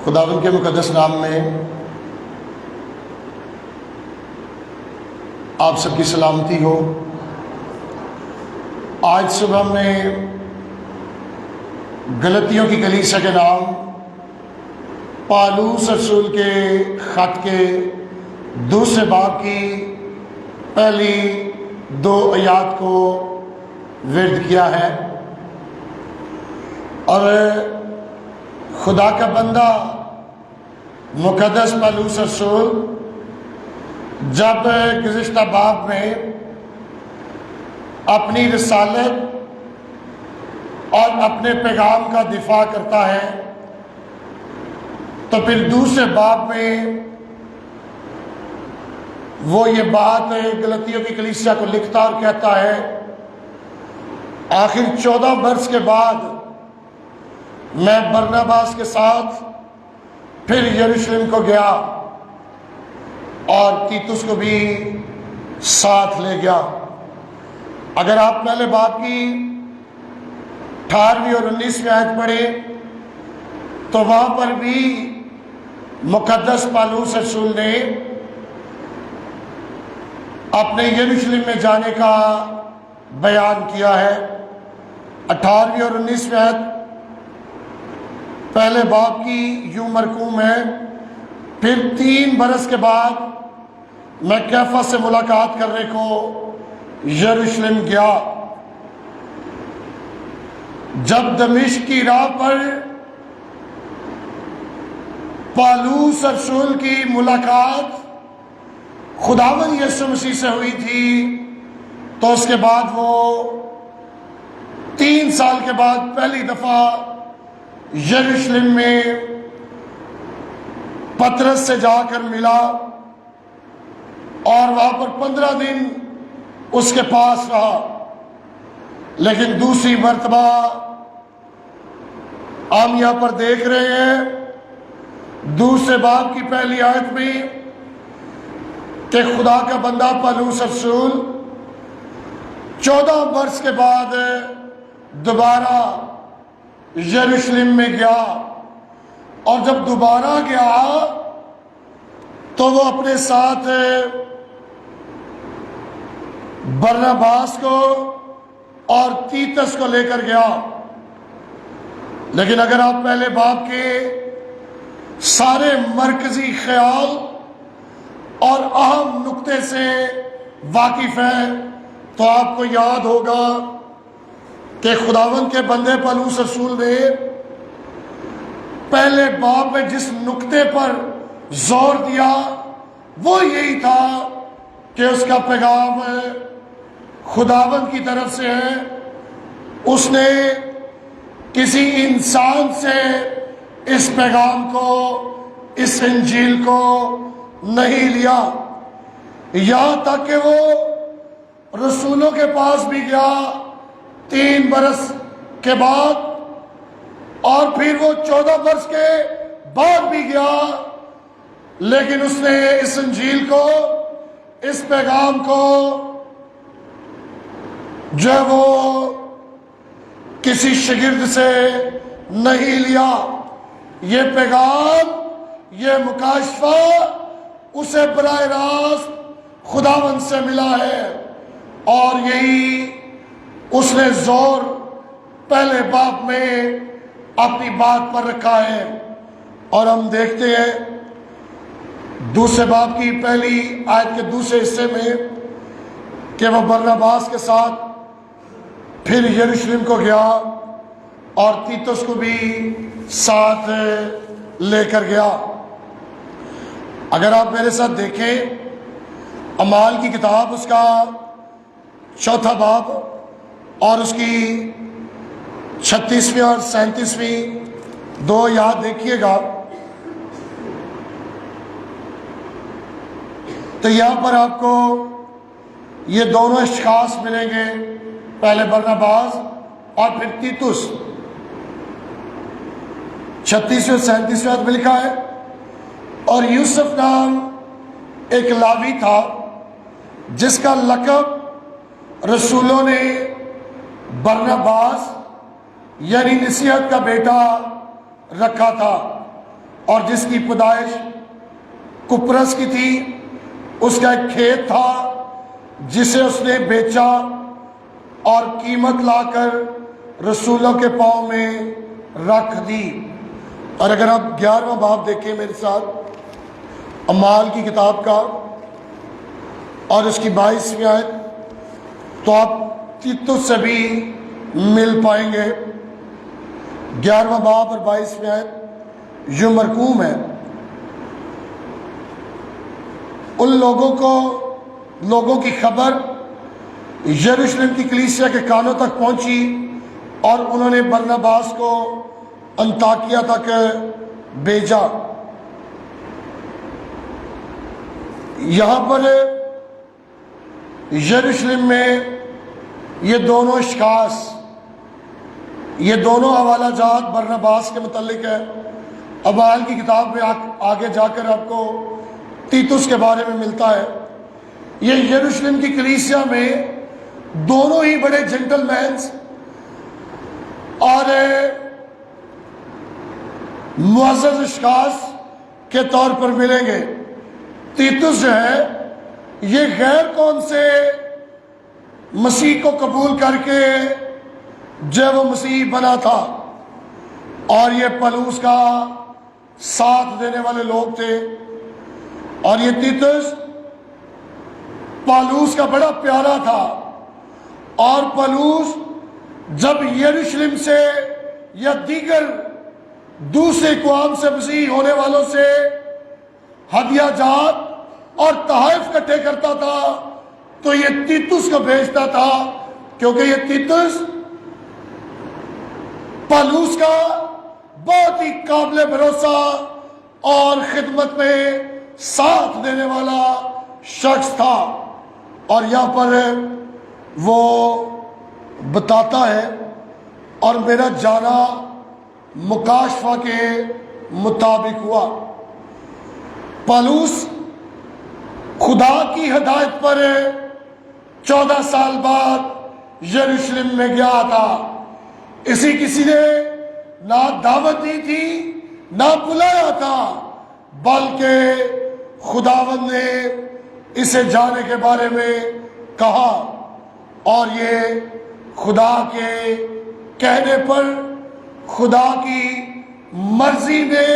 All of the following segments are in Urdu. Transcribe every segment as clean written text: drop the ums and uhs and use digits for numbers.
خداوند کے مقدس نام میں آپ سب کی سلامتی ہو۔ آج صبح ہم نے گلتیوں کی کلیسا کے نام پالوس رسول کے خط کے دوسرے باب کی پہلی 2 آیات کو ورد کیا ہے، اور خدا کا بندہ مقدس پالوس رسول جب گزشتہ باب میں اپنی رسالت اور اپنے پیغام کا دفاع کرتا ہے، تو پھر دوسرے باب میں وہ یہ بات گلتیوں کی کلیسیا کو لکھتا اور کہتا ہے، آخر 14 برس کے بعد میں برناباس کے ساتھ پھر یروشلم کو گیا اور تیتس کو بھی ساتھ لے گیا۔ اگر آپ پہلے باب کی 18ویں اور 19ویں آیت پڑھیں تو وہاں پر بھی مقدس پالوس رسول نے اپنے یروشلم میں جانے کا بیان کیا ہے۔ 18ویں اور 19ویں آیت پہلے باب کی یوں مرقوم ہے، پھر 3 برس کے بعد میں کیفا سے ملاقات کرنے کو یروشلم گیا۔ جب دمشق کی راہ پر پالوس رسول کی ملاقات خداوند یسوع مسیح سے ہوئی تھی، تو اس کے بعد وہ 3 سال کے بعد پہلی دفعہ یروشلم میں پطرس سے جا کر ملا اور وہاں پر 15 دن اس کے پاس رہا۔ لیکن دوسری مرتبہ ہم یہاں پر دیکھ رہے ہیں دوسرے باب کی پہلی آیت میں کہ خدا کا بندہ پالوس رسول 14 برس کے بعد دوبارہ یروشلم میں گیا، اور جب دوبارہ گیا تو وہ اپنے ساتھ برناباس کو اور تیتس کو لے کر گیا۔ لیکن اگر آپ پہلے باب کے سارے مرکزی خیال اور اہم نقطے سے واقف ہیں تو آپ کو یاد ہوگا کہ خداوند کے بندے پالوس رسول نے پہلے باب میں جس نقطے پر زور دیا وہ یہی تھا کہ اس کا پیغام خداوند کی طرف سے ہے۔ اس نے کسی انسان سے اس پیغام کو، اس انجیل کو نہیں لیا، یہاں تک کہ وہ رسولوں کے پاس بھی گیا 3 برس کے بعد، اور پھر وہ 14 برس کے بعد بھی گیا، لیکن اس نے اس انجیل کو، اس پیغام کو جو ہے وہ کسی شاگرد سے نہیں لیا۔ یہ پیغام، یہ مکاشفہ اسے براہ راست خداوند سے ملا ہے، اور یہی اس نے زور پہلے باب میں اپنی بات پر رکھا ہے۔ اور ہم دیکھتے ہیں دوسرے باب کی پہلی آیت کے دوسرے حصے میں کہ وہ برناباس کے ساتھ پھر یروشلم کو گیا اور تیتس کو بھی ساتھ لے کر گیا۔ اگر آپ میرے ساتھ دیکھیں اعمال کی کتاب، اس کا 4تھا باب اور اس کی 36ویں اور 37ویں 2 یاد دیکھیے گا، تو یہاں پر آپ کو یہ دونوں اشخاص ملیں گے، پہلے برناباس اور پھر تیتس۔ 36ویں اور 37ویں میں لکھا ہے، اور یوسف نام ایک لاوی تھا جس کا لقب رسولوں نے برناباس یعنی نصیحت کا بیٹا رکھا تھا، اور جس کی پیدائش کپرس کی تھی، اس کا ایک کھیت تھا جسے اس نے بیچا اور قیمت لا کر رسولوں کے پاؤں میں رکھ دی۔ اور اگر آپ 11واں باب دیکھیں میرے ساتھ اعمال کی کتاب کا اور اس کی 22ویں آیت، تو آپ تیتس سے بھی مل پائیں گے۔ 11واں باب اور 22ویں آیت یوں مرقوم ہے، ان لوگوں کی خبر یروشلم کی کلیسیا کے کانوں تک پہنچی اور انہوں نے برناباس کو انطاکیہ تک بھیجا۔ یہاں پر یروشلم میں یہ دونوں اشخاص، یہ دونوں حوالہ جات برناباس کے متعلق ہے۔ اعمال کی کتاب میں آگے جا کر آپ کو تیتس کے بارے میں ملتا ہے۔ یہ یروشلم کی کلیسیا میں دونوں ہی بڑے جنٹل مینز اور معزز اشخاص کے طور پر ملیں گے۔ تیتس جو ہے یہ غیر قوم سے مسیح کو قبول کر کے جو وہ مسیح بنا تھا، اور یہ پولس کا ساتھ دینے والے لوگ تھے، اور یہ تیتس پولس کا بڑا پیارا تھا۔ اور پولس جب یروشلم سے یا دیگر دوسرے اقوام سے مسیح ہونے والوں سے ہدیہ جات اور تحائف اکٹھے کرتا تھا تو یہ تیتس کو بھیجتا تھا، کیونکہ یہ تیتس پولس کا بہت ہی قابل بھروسہ اور خدمت میں ساتھ دینے والا شخص تھا۔ اور یہاں پر وہ بتاتا ہے، اور میرا جانا مکاشفہ کے مطابق ہوا۔ پولس خدا کی ہدایت پر 14 سال بعد یروشلم میں گیا تھا۔ کسی نے نہ دعوت دی تھی نہ بلایا تھا، بلکہ خداوند نے اسے جانے کے بارے میں کہا، اور یہ خدا کے کہنے پر خدا کی مرضی میں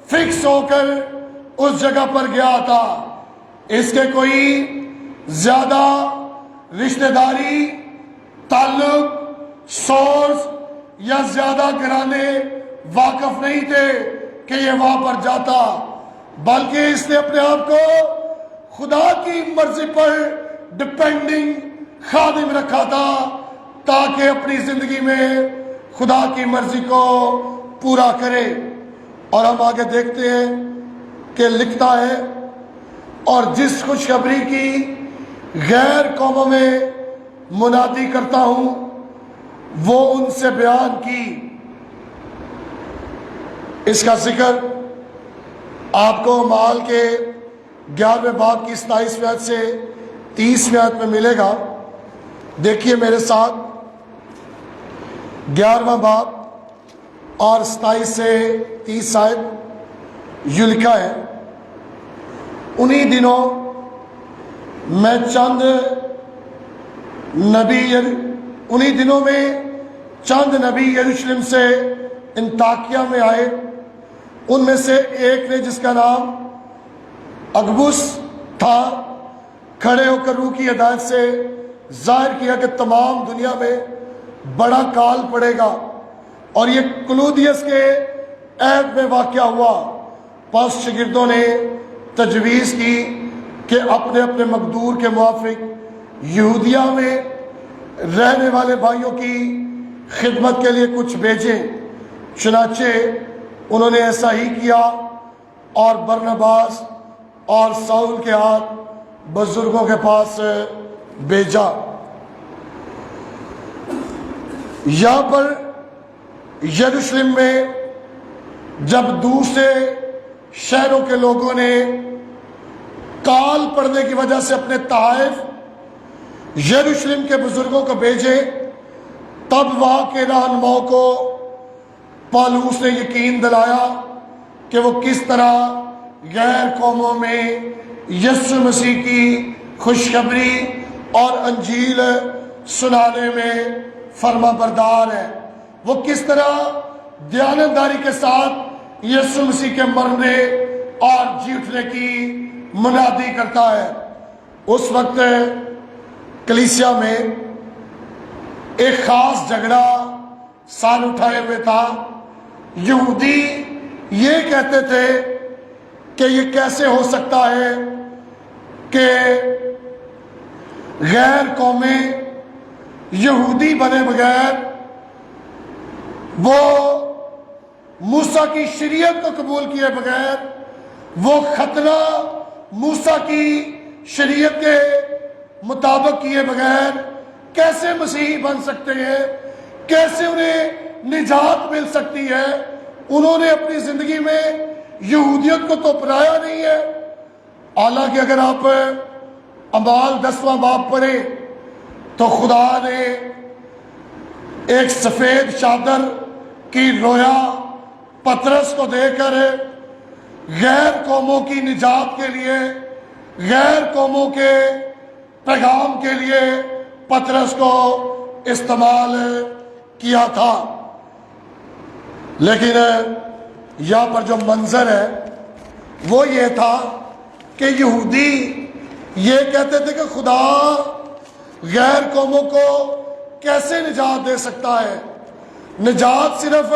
فکس ہو کر اس جگہ پر گیا تھا۔ اس کے کوئی زیادہ رشتہ داری، تعلق، سورس یا زیادہ گھرانے واقف نہیں تھے کہ یہ وہاں پر جاتا، بلکہ اس نے اپنے آپ کو خدا کی مرضی پر ڈپینڈنگ خادم رکھا تھا، تاکہ اپنی زندگی میں خدا کی مرضی کو پورا کرے۔ اور ہم آگے دیکھتے ہیں کہ لکھتا ہے، اور جس خوشخبری کی غیر قوموں میں منادی کرتا ہوں وہ ان سے بیان کی۔ اس کا ذکر آپ کو اعمال کے 11ویں باب کی 27ویں آیت سے 30ویں آیت میں ملے گا۔ دیکھیے میرے ساتھ 11واں باب اور 27 سے 30 آیت یوں لکھا ہے، انہی دنوں میں چند نبی یروشلم سے انطاکیہ میں آئے۔ ان میں سے ایک نے، جس کا نام اگبس تھا، کھڑے ہو کر روح کی ہدایت سے ظاہر کیا کہ تمام دنیا میں بڑا کال پڑے گا، اور یہ کلودیس کے عہد میں واقعہ ہوا۔ پس شاگردوں نے تجویز کی کہ اپنے اپنے مقدور کے موافق یہودیہ میں رہنے والے بھائیوں کی خدمت کے لیے کچھ بھیجیں۔ چنانچہ انہوں نے ایسا ہی کیا، اور برناباس اور ساؤل کے ہاتھ بزرگوں کے پاس بھیجا۔ یہاں پر یروشلم میں جب دوسرے شہروں کے لوگوں نے کال پڑنے کی وجہ سے اپنے تحائف یروشلم کے بزرگوں کو بھیجے، تب وہاں کے رہنماؤں کو پولس نے یقین دلایا کہ وہ کس طرح غیر قوموں میں یسوع مسیح کی خوشخبری اور انجیل سنانے میں فرما بردار ہے، وہ کس طرح دیانتداری کے ساتھ یسوع مسیح کے مرنے اور جی اٹھنے کی منادی کرتا ہے۔ اس وقت کلیسیا میں ایک خاص جھگڑا سال اٹھائے ہوئے تھا۔ یہودی یہ کہتے تھے کہ یہ کیسے ہو سکتا ہے کہ غیر قومیں یہودی بنے بغیر وہ موسیٰ کی شریعت کو قبول کیے بغیر، وہ ختنہ موسیٰ کی شریعت کے مطابق کیے بغیر کیسے مسیحی بن سکتے ہیں، کیسے انہیں نجات مل سکتی ہے۔ انہوں نے اپنی زندگی میں یہودیت کو تو اپنایا نہیں ہے۔ حالانکہ اگر آپ اعمال 10واں باب پڑھیں تو خدا نے ایک سفید چادر کی رویا پطرس کو دے کر غیر قوموں کی نجات کے لیے، غیر قوموں کے پیغام کے لیے پطرس کو استعمال کیا تھا۔ لیکن یہاں پر جو منظر ہے وہ یہ تھا کہ یہودی یہ کہتے تھے کہ خدا غیر قوموں کو کیسے نجات دے سکتا ہے، نجات صرف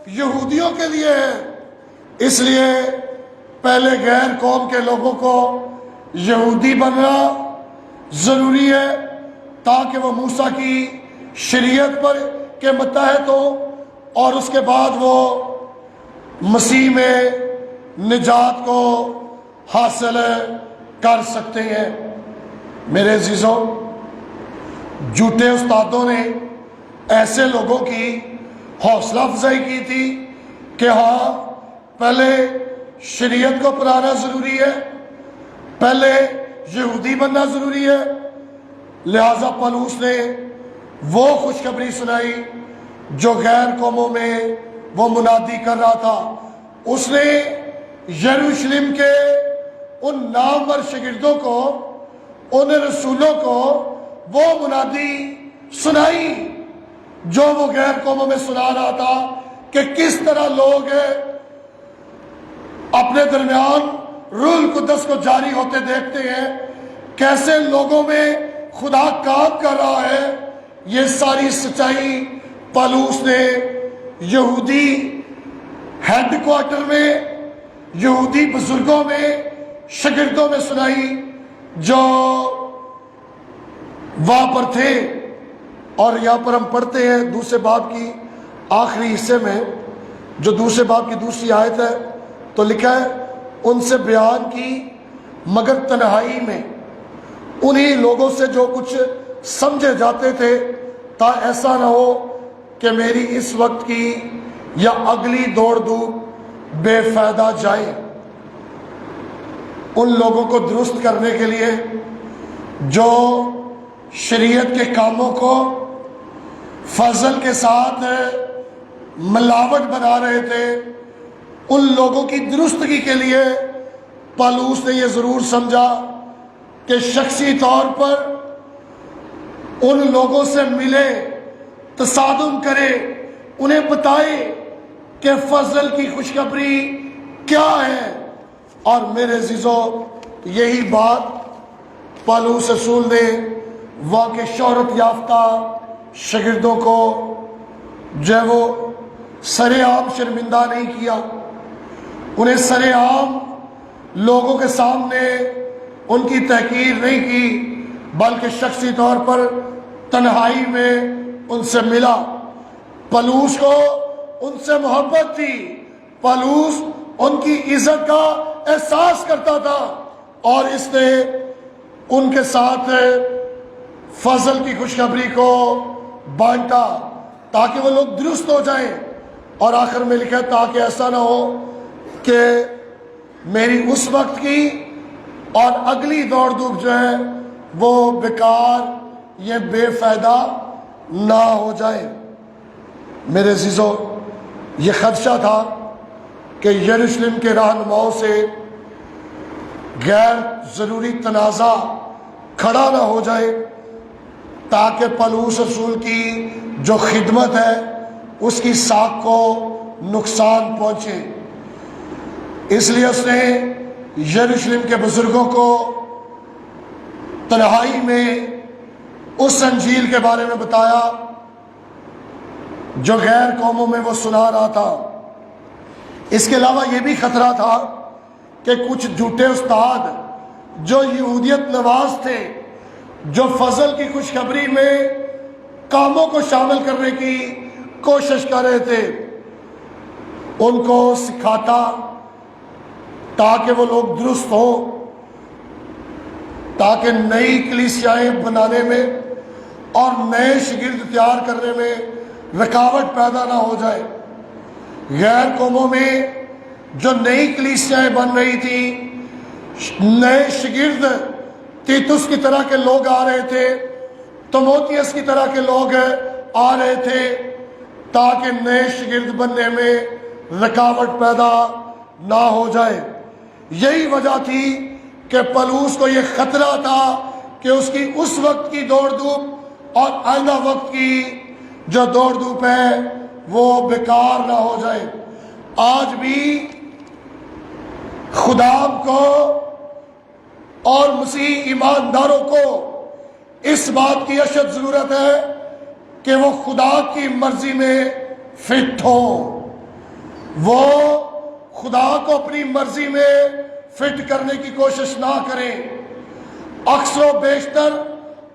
یہودیوں کے لیے ہے، اس لیے پہلے غیر قوم کے لوگوں کو یہودی بننا ضروری ہے تاکہ وہ موسیٰ کی شریعت پر کے متحد ہوں اور اس کے بعد وہ مسیح میں نجات کو حاصل کر سکتے ہیں۔ میرے عزیزوں، جھوٹے استادوں نے ایسے لوگوں کی حوصلہ افزائی کی تھی کہ ہاں پہلے شریعت کو اپنانا ضروری ہے، پہلے یہودی بننا ضروری ہے۔ لہذا پولس نے وہ خوشخبری سنائی جو غیر قوموں میں وہ منادی کر رہا تھا۔ اس نے یروشلم کے ان نامور شاگردوں کو، ان رسولوں کو وہ منادی سنائی جو وہ غیر قوموں میں سنا رہا تھا کہ کس طرح لوگ اپنے درمیان روح القدس کو جاری ہوتے دیکھتے ہیں، کیسے لوگوں میں خدا کام کر رہا ہے۔ یہ ساری سچائی پولس نے یہودی ہیڈ کوارٹر میں، یہودی بزرگوں میں، شاگردوں میں سنائی جو وہاں پر تھے۔ اور یہاں پر ہم پڑھتے ہیں دوسرے باب کی آخری حصے میں، جو دوسرے باب کی دوسری آیت ہے، تو لکھا ہے ان سے بیان کی مگر تنہائی میں، انہی لوگوں سے جو کچھ سمجھے جاتے تھے، تا ایسا نہ ہو کہ میری اس وقت کی یا اگلی دوڑ دھوپ بے فائدہ جائے۔ ان لوگوں کو درست کرنے کے لیے جو شریعت کے کاموں کو فضل کے ساتھ ملاوٹ بنا رہے تھے، ان لوگوں کی درستگی کے لیے پولس نے یہ ضرور سمجھا کہ شخصی طور پر ان لوگوں سے ملے، تصادم کرے، انہیں بتائے کہ فضل کی خوشخبری کیا ہے۔ اور میرے عزیزوں، یہی بات پولس رسول نے وہاں کے شہرت یافتہ شاگردوں کو جو ہے وہ سر عام شرمندہ نہیں کیا، انہیں سر عام لوگوں کے سامنے ان کی تحقیر نہیں کی، بلکہ شخصی طور پر تنہائی میں ان سے ملا۔ پولس کو ان سے محبت تھی، پولس ان کی عزت کا احساس کرتا تھا، اور اس نے ان کے ساتھ فضل کی خوشخبری کو بانٹا تاکہ وہ لوگ درست ہو جائیں۔ اور آخر میں لکھا تاکہ ایسا نہ ہو کہ میری اس وقت کی اور اگلی دوڑ دھوپ جو ہے وہ بیکار، یہ بے فائدہ نہ ہو جائے۔ میرے عزیزوں، یہ خدشہ تھا کہ یروشلم کے رہنماؤں سے غیر ضروری تنازع کھڑا نہ ہو جائے، تاکہ پولس رسول کی جو خدمت ہے اس کی ساکھ کو نقصان پہنچے۔ اس لیے اس نے یروشلم کے بزرگوں کو تنہائی میں اس انجیل کے بارے میں بتایا جو غیر قوموں میں وہ سنا رہا تھا۔ اس کے علاوہ یہ بھی خطرہ تھا کہ کچھ جھوٹے استاد جو یہودیت نواز تھے، جو فضل کی خوشخبری میں کاموں کو شامل کرنے کی کوشش کر رہے تھے، ان کو سکھاتا تاکہ وہ لوگ درست ہوں، تاکہ نئی کلیسیائیں بنانے میں اور نئے شاگرد تیار کرنے میں رکاوٹ پیدا نہ ہو جائے۔ غیر قوموں میں جو نئی کلیسیائیں بن رہی تھیں، نئے شاگرد تیتس کی طرح کے لوگ آ رہے تھے، تموتیس کی طرح کے لوگ آ رہے تھے، تاکہ نئے شاگرد بننے میں رکاوٹ پیدا نہ ہو جائے۔ یہی وجہ تھی کہ پولس کو یہ خطرہ تھا کہ اس کی اس وقت کی دوڑ دھوپ اور آئندہ وقت کی جو دوڑ دھوپ ہے وہ بیکار نہ ہو جائے۔ آج بھی خدا کو اور مسیح ایمانداروں کو اس بات کی اشد ضرورت ہے کہ وہ خدا کی مرضی میں فٹ ہوں، وہ خدا کو اپنی مرضی میں فٹ کرنے کی کوشش نہ کریں۔ اکثر و بیشتر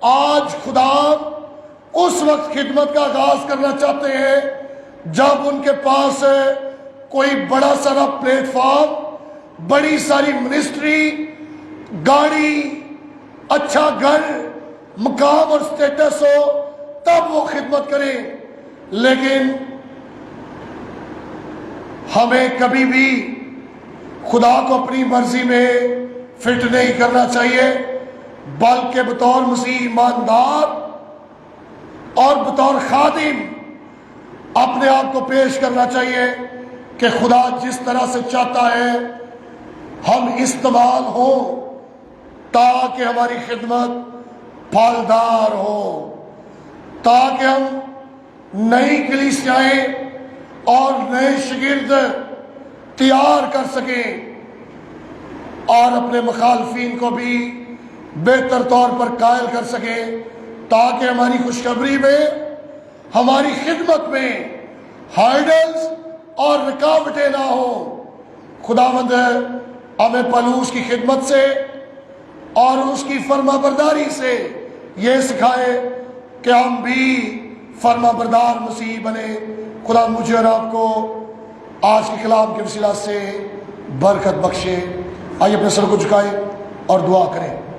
آج خدا اس وقت خدمت کا آغاز کرنا چاہتے ہیں جب ان کے پاس کوئی بڑا سارا پلیٹ فارم، بڑی ساری منسٹری، گاڑی، اچھا گھر، مقام اور سٹیٹس ہو، تب وہ خدمت کریں۔ لیکن ہمیں کبھی بھی خدا کو اپنی مرضی میں فٹ نہیں کرنا چاہیے، بلکہ بطور مسیح ایماندار اور بطور خادم اپنے آپ کو پیش کرنا چاہیے کہ خدا جس طرح سے چاہتا ہے ہم استعمال ہوں، تاکہ ہماری خدمت پھلدار ہو، تاکہ ہم نئی کلیسیائیں اور نئے شاگرد تیار کر سکیں اور اپنے مخالفین کو بھی بہتر طور پر قائل کر سکیں، تاکہ ہماری خوشخبری میں، ہماری خدمت میں ہارڈلز اور رکاوٹیں نہ ہوں۔ خداوند ہمیں پولس کی خدمت سے اور اس کی فرما برداری سے یہ سکھائے کہ ہم بھی فرما بردار مسیح بنے۔ خدا مجھے اور آپ کو آج کے کلام کے وسیلہ سے برکت بخشے۔ آئیے اپنے سر کو جھکائیں اور دعا کریں۔